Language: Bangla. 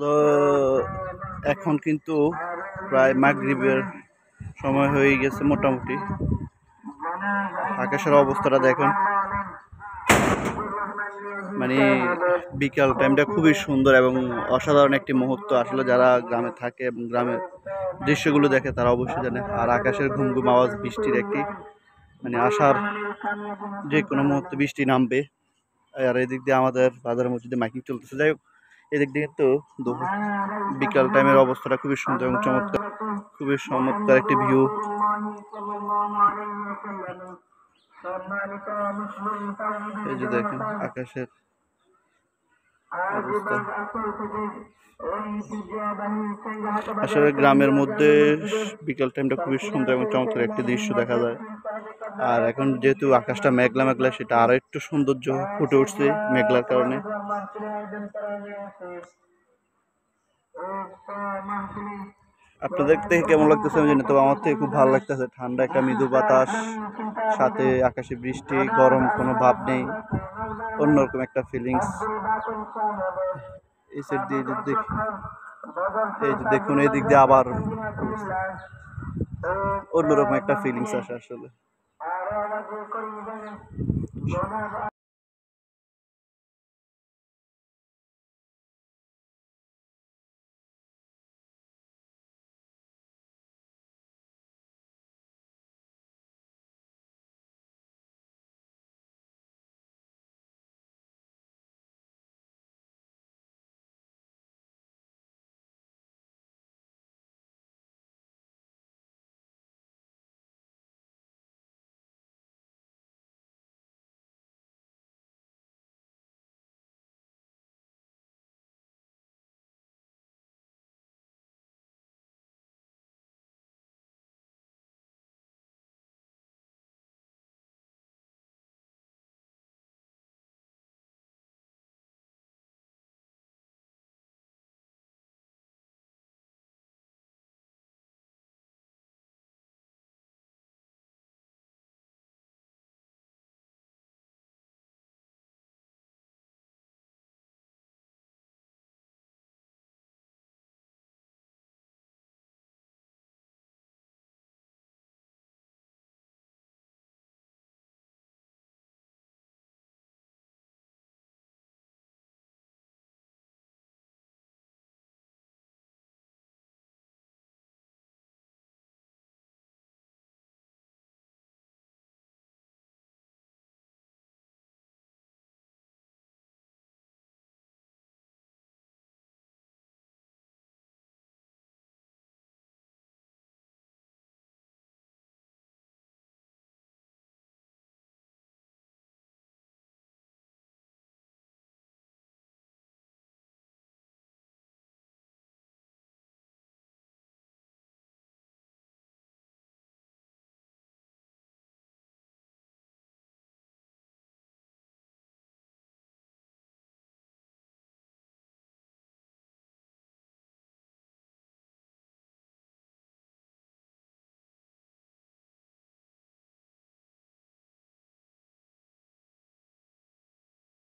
তো এখন কিন্তু প্রায় মাগরিবের সময় হয়ে গেছে মোটামুটি। আকাশের অবস্থাটা দেখুন, মানে বিকাল টাইমটা খুবই সুন্দর এবং অসাধারণ একটি মুহূর্ত। আসলে যারা গ্রামে থাকে এবং গ্রামের দৃশ্যগুলো দেখে তারা অবশ্যই জানে। আর আকাশের ঘুমঘুম আওয়াজ, বৃষ্টির একটি মানে আসার যে কোনো মুহূর্তে বৃষ্টি নামবে। আর এদিক দিয়ে আমাদের বাজারের মসজিদে মাইকিং চলতেছে। যাই হোক, এদিক দিয়ে তো বিকাল টাইমের অবস্থাটা খুবই সুন্দর এবং চমৎকার, খুবই চমৎকার একটি ভিউ। এই যে দেখেন আকাশের অবস্থা। আসলে গ্রামের মধ্যে বিকাল টাইমটা খুবই সুন্দর এবং চমৎকার একটি দৃশ্য দেখা যায়। আর এখন যেহেতু আকাশটা মেঘলা মেঘলা, সেটা আরো একটু সৌন্দর্য ফুটে উঠছে মেঘলার কারণে। আপনাদের থেকে কেমন লাগতেছে আমি জানি, তবে আমার থেকে খুব ভালো লাগতেছে। ঠান্ডা একটা মৃদু বাতাস, সাথে আকাশে বৃষ্টি, গরম কোনো ভাব নেই, অন্যরকম একটা ফিলিংস। এই সাইড দিয়ে যদি এই যে দেখুন, এই দিক দিয়ে আবার অন্যরকম একটা ফিলিংস আসে আসলে।